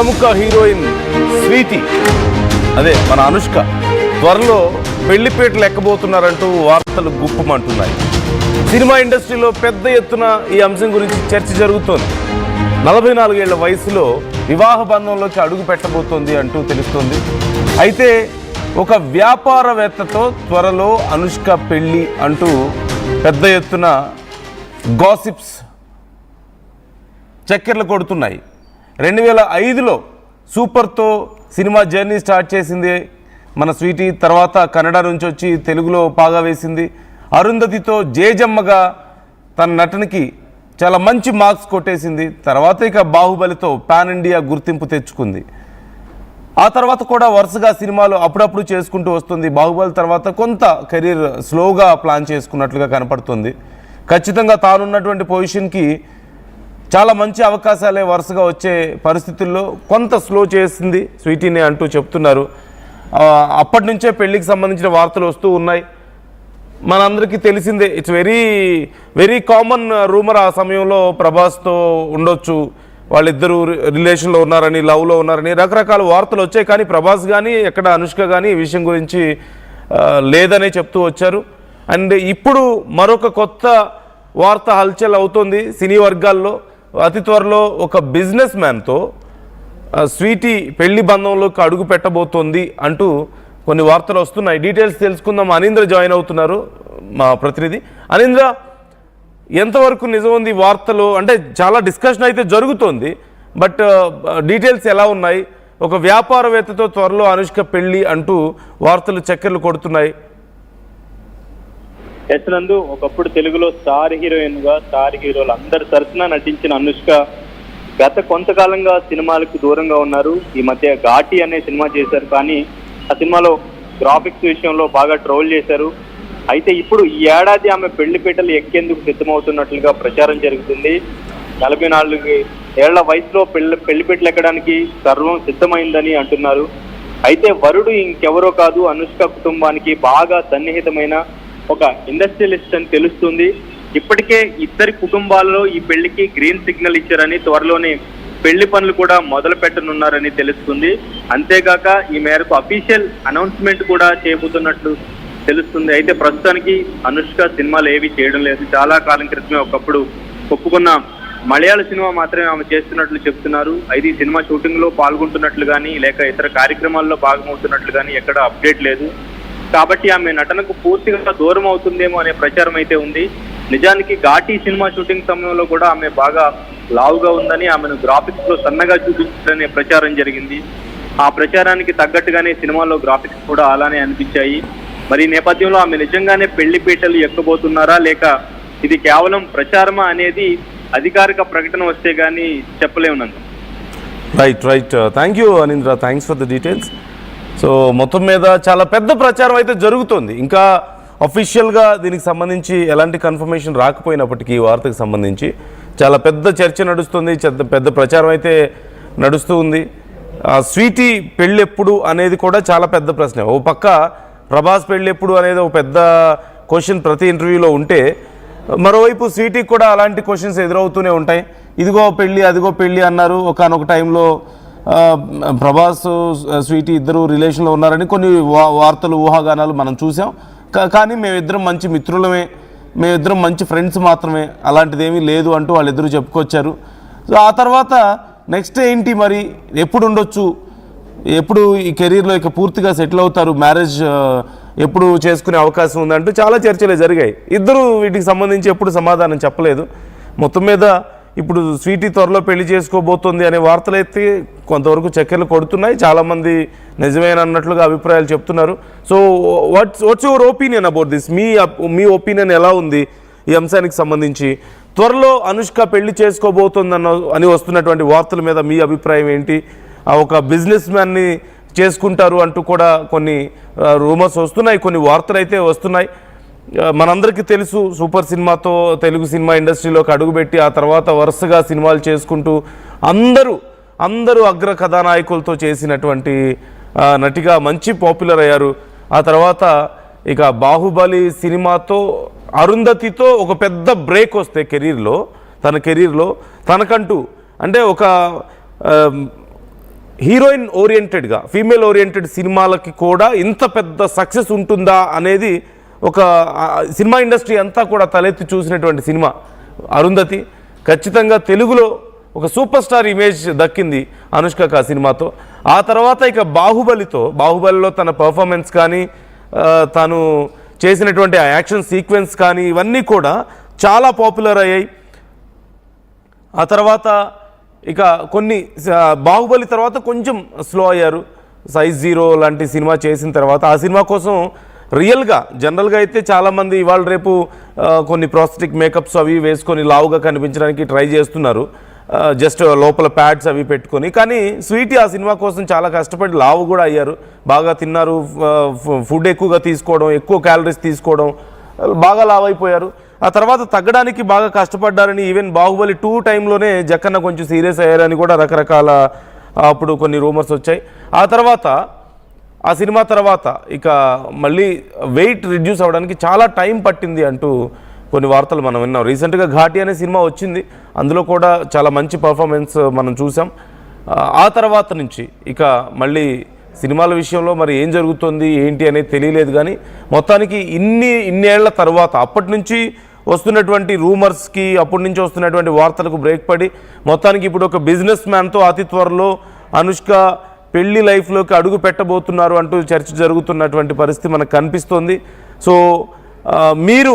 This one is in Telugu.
ప్రముఖ హీరోయిన్ స్వీటీ అదే మన అనుష్క త్వరలో పెళ్లిపేటలు ఎక్కబోతున్నారంటూ వార్తలు గుప్పమంటున్నాయి. సినిమా ఇండస్ట్రీలో పెద్ద ఎత్తున ఈ అంశం గురించి చర్చ జరుగుతోంది. 44 ఏళ్ల వయసులో వివాహ బంధంలోకి అడుగు పెట్టబోతోంది అంటూ తెలుస్తోంది. అయితే ఒక వ్యాపారవేత్తతో త్వరలో అనుష్క పెళ్లి అంటూ పెద్ద ఎత్తున గాసిప్స్ చక్కెర్లు కొడుతున్నాయి. 2005లో సూపర్తో సినిమా జర్నీ స్టార్ట్ చేసింది మన స్వీటీ. తర్వాత కన్నడ నుంచి వచ్చి తెలుగులో పాగా వేసింది. అరుంధతితో జేజమ్మగా తన నటనకి చాలా మంచి మార్క్స్ కొట్టేసింది. తర్వాత ఇక బాహుబలితో పాన్ ఇండియా గుర్తింపు తెచ్చుకుంది. ఆ తర్వాత కూడా వరుసగా సినిమాలు అప్పుడప్పుడు చేసుకుంటూ వస్తుంది. బాహుబలి తర్వాత కొంత కెరీర్ స్లోగా ప్లాన్ చేసుకున్నట్లుగా కనపడుతుంది. ఖచ్చితంగా తానున్నటువంటి పొజిషన్కి చాలా మంచి అవకాశాలే వరుసగా వచ్చే పరిస్థితుల్లో కొంత స్లో చేసింది స్వీటీని అంటూ చెప్తున్నారు. అప్పటి నుంచే పెళ్లికి సంబంధించిన వార్తలు వస్తూ ఉన్నాయి. మనందరికీ తెలిసిందే, ఇట్స్ వెరీ కామన్ రూమర్. ఆ సమయంలో ప్రభాస్తో ఉండొచ్చు, వాళ్ళిద్దరూ రిలేషన్లో ఉన్నారని, లవ్లో ఉన్నారని రకరకాల వార్తలు వచ్చాయి. కానీ ప్రభాస్ కానీ ఎక్కడ అనుష్క కానీ ఈ విషయం గురించి లేదనే చెప్తూ వచ్చారు. అండ్ ఇప్పుడు మరొక కొత్త వార్త హల్చల్ అవుతోంది సినీ వర్గాల్లో. అతి త్వరలో ఒక బిజినెస్ మ్యాన్తో స్వీటీ పెళ్లి బంధంలోకి అడుగు పెట్టబోతోంది అంటూ కొన్ని వార్తలు వస్తున్నాయి. డీటెయిల్స్ తెలుసుకుందాం. అనీంద్ర జాయిన్ అవుతున్నారు, మా ప్రతినిధి. అనీంద్ర, ఎంతవరకు నిజం ఉంది వార్తలు? అంటే చాలా డిస్కషన్ అయితే జరుగుతోంది, బట్ డీటెయిల్స్ ఎలా ఉన్నాయి? ఒక వ్యాపారవేత్తతో త్వరలో అనుష్క పెళ్లి అంటూ వార్తలు చక్కెర్లు కొడుతున్నాయి. నందు, ఒకప్పుడు తెలుగులో స్టార్ హీరోయిన్ గా స్టార్ హీరోలు అందరి తరఫున నటించిన అనుష్క గత కొంతకాలంగా సినిమాలకు దూరంగా ఉన్నారు. ఈ మధ్య ఘాటి అనే సినిమా చేశారు, కానీ ఆ సినిమాలో గ్రాఫిక్స్ విషయంలో బాగా ట్రోల్ చేశారు. అయితే ఇప్పుడు ఈ ఏడాది ఆమె పెళ్లిపీటలు ఎక్కేందుకు సిద్ధమవుతున్నట్లుగా ప్రచారం జరుగుతుంది. 44 ఏళ్ల వయసులో పెళ్లిపీటలు ఎక్కడానికి సర్వం సిద్ధమైందని అంటున్నారు. అయితే వరుడు ఇంకెవరో కాదు, అనుష్క కుటుంబానికి బాగా సన్నిహితమైన ఒక ఇండస్ట్రియలిస్ట్ అని తెలుస్తుంది. ఇప్పటికే ఇద్దరి కుటుంబాలలో ఈ పెళ్లికి గ్రీన్ సిగ్నల్ ఇచ్చారని, త్వరలోనే పెళ్లి పనులు కూడా మొదలు పెట్టనున్నారని తెలుస్తుంది. అంతేగాక ఈ మేరకు అఫీషియల్ అనౌన్స్మెంట్ కూడా చేయబోతున్నట్లు తెలుస్తుంది. అయితే ప్రస్తుతానికి అనుష్క సినిమాలు ఏవి చేయడం లేదు. చాలా కాలం క్రితమే ఒకప్పుడు ఒప్పుకున్న మలయాళ సినిమా మాత్రమే ఆమె చేస్తున్నట్లు చెప్తున్నారు. అయితే ఈ సినిమా షూటింగ్ లో పాల్గొంటున్నట్లు కానీ లేక ఇతర కార్యక్రమాల్లో భాగమవుతున్నట్లు కానీ ఎక్కడ అప్డేట్ లేదు. కాబట్టి ఆమె నటనకు పూర్తిగా దూరం అవుతుందేమో అనే ప్రచారం అయితే ఉంది. నిజానికి ఘాటి సినిమా షూటింగ్ సమయంలో కూడా ఆమె బాగా లావుగా ఉందని, ఆమెను గ్రాఫిక్స్ లో సన్నగా చూపించాలనే ప్రచారం జరిగింది. ఆ ప్రచారానికి తగ్గట్టుగానే సినిమాలో గ్రాఫిక్స్ కూడా అలానే అనిపించాయి. మరి ఈ నేపథ్యంలో ఆమె నిజంగానే పెళ్లిపీటలు ఎక్కబోతున్నారా లేక ఇది కేవలం ప్రచారమా అనేది అధికారిక ప్రకటన వస్తే గానీ చెప్పలేమునందు. Right thank you Anindra, thanks for the details. So మొత్తం మీద చాలా పెద్ద ప్రచారం అయితే జరుగుతోంది. ఇంకా అఫీషియల్గా దీనికి సంబంధించి ఎలాంటి కన్ఫర్మేషన్ రాకపోయినప్పటికీ ఈ వార్తకు సంబంధించి చాలా పెద్ద చర్చ నడుస్తుంది, పెద్ద ప్రచారం అయితే నడుస్తూ ఉంది. స్వీటీ పెళ్ళి ఎప్పుడు అనేది కూడా చాలా పెద్ద ప్రశ్న. ఓ పక్క ప్రభాస్ పెళ్ళి ఎప్పుడు అనేది ఒక పెద్ద క్వశ్చన్ ప్రతి ఇంటర్వ్యూలో ఉంటే, మరోవైపు స్వీటీకి కూడా అలాంటి క్వశ్చన్స్ ఎదురవుతూనే ఉంటాయి. ఇదిగో పెళ్ళి అదిగో పెళ్ళి అన్నారు. ఒకనొక టైంలో ప్రభాస్ స్వీటీ ఇద్దరు రిలేషన్లో ఉన్నారని కొన్ని వార్తలు ఊహాగానాలు మనం చూసాం. కానీ మేమిద్దరం మంచి మిత్రులమే, మేమిద్దరం మంచి ఫ్రెండ్స్ మాత్రమే, అలాంటిదేమీ లేదు అంటూ వాళ్ళిద్దరూ చెప్పుకొచ్చారు. సో ఆ తర్వాత నెక్స్ట్ ఏంటి మరి, ఎప్పుడు ఉండొచ్చు, ఎప్పుడు ఈ కెరీర్లో ఇక పూర్తిగా సెటిల్ అవుతారు, మ్యారేజ్ ఎప్పుడు చేసుకునే అవకాశం ఉందంటూ చాలా చర్చలే జరిగాయి. ఇద్దరు వీటికి సంబంధించి ఎప్పుడు సమాధానం చెప్పలేదు. మొత్తం మీద ఇప్పుడు స్వీటీ త్వరలో పెళ్లి చేసుకోబోతోంది అనే వార్తలు అయితే కొంతవరకు చక్కెర్లు కొడుతున్నాయి. చాలామంది నిజమేనన్నట్లుగా అభిప్రాయాలు చెప్తున్నారు. So what's your opinion about this? Me opinion ఎలా ఉంది ఈ అంశానికి సంబంధించి? త్వరలో అనుష్క పెళ్లి చేసుకోబోతోందని వస్తున్నటువంటి వార్తల మీద మీ అభిప్రాయం ఏంటి? ఒక బిజినెస్ మ్యాన్ని చేసుకుంటారు అంటూ కూడా కొన్ని రూమర్స్ వస్తున్నాయి, కొన్ని వార్తలు అయితే వస్తున్నాయి. మనందరికీ తెలుసు, సూపర్ సినిమాతో తెలుగు సినిమా ఇండస్ట్రీలోకి అడుగుపెట్టి ఆ తర్వాత వరుసగా సినిమాలు చేసుకుంటూ అందరూ అగ్ర కథానాయకులతో చేసినటువంటి నటిగా మంచి పాపులర్ అయ్యారు. ఆ తర్వాత ఇక బాహుబలి సినిమాతో అరుంధతితో ఒక పెద్ద బ్రేక్ వస్తే తన కెరీర్లో తనకంటూ అంటే ఒక హీరోయిన్ ఓరియంటెడ్గా ఫీమేల్ ఓరియంటెడ్ సినిమాలకి కూడా ఇంత పెద్ద సక్సెస్ ఉంటుందా అనేది ఒక సినిమా ఇండస్ట్రీ అంతా కూడా తలెత్తి చూసినటువంటి సినిమా అరుంధతి. ఖచ్చితంగా తెలుగులో ఒక సూపర్ స్టార్ ఇమేజ్ దక్కింది అనుష్కకు ఆ సినిమాతో. ఆ తర్వాత ఇక బాహుబలిలో తన పర్ఫార్మెన్స్ కానీ తను చేసినటువంటి ఆ యాక్షన్ సీక్వెన్స్ కానీ ఇవన్నీ కూడా చాలా పాపులర్ అయ్యాయి. ఆ తర్వాత ఇక కొన్ని బాహుబలి తర్వాత కొంచెం స్లో అయ్యారు. సైజ్ 0 లాంటి సినిమా చేసిన తర్వాత ఆ సినిమా కోసం జనరల్గా అయితే చాలామంది ఇవాళ రేపు కొన్ని ప్రాస్థెటిక్ మేకప్స్ అవి వేసుకొని లావుగా కనిపించడానికి ట్రై చేస్తున్నారు, జస్ట్ లోపల ప్యాడ్స్ అవి పెట్టుకొని. కానీ స్వీటీ ఆ సినిమా కోసం చాలా కష్టపడి లావు కూడా అయ్యారు, బాగా తిన్నారు, ఫుడ్ ఎక్కువగా తీసుకోవడం, ఎక్కువ క్యాలరీస్ తీసుకోవడం, బాగా లావు అయిపోయారు. ఆ తర్వాత తగ్గడానికి బాగా కష్టపడ్డారని ఈవెన్ బాహుబలి 2 టైంలోనే జక్కన్న కొంచెం సీరియస్ అయ్యారని కూడా రకరకాల అప్పుడు కొన్ని రూమర్స్ వచ్చాయి. ఆ సినిమా తర్వాత ఇక మళ్ళీ వెయిట్ రిడ్యూస్ అవ్వడానికి చాలా టైం పట్టింది అంటూ కొన్ని వార్తలు మనం విన్నాం. రీసెంట్గా ఘాటి అనే సినిమా వచ్చింది, అందులో కూడా చాలా మంచి పర్ఫార్మెన్స్ మనం చూసాం. ఆ తర్వాత నుంచి ఇక మళ్ళీ సినిమాల విషయంలో మరి ఏం జరుగుతుంది ఏంటి అనేది తెలియలేదు. కానీ మొత్తానికి ఇన్నేళ్ల తర్వాత అప్పటి నుంచి వస్తున్నటువంటి రూమర్స్కి అప్పటి నుంచి వస్తున్నటువంటి వార్తలకు బ్రేక్ పడి మొత్తానికి ఇప్పుడు ఒక బిజినెస్ మ్యాన్తో అతి త్వరలో అనుష్క పెళ్లి లైఫ్లోకి అడుగు పెట్టబోతున్నారు అంటూ చర్చ జరుగుతున్నటువంటి పరిస్థితి మనకు కనిపిస్తోంది. సో మీరు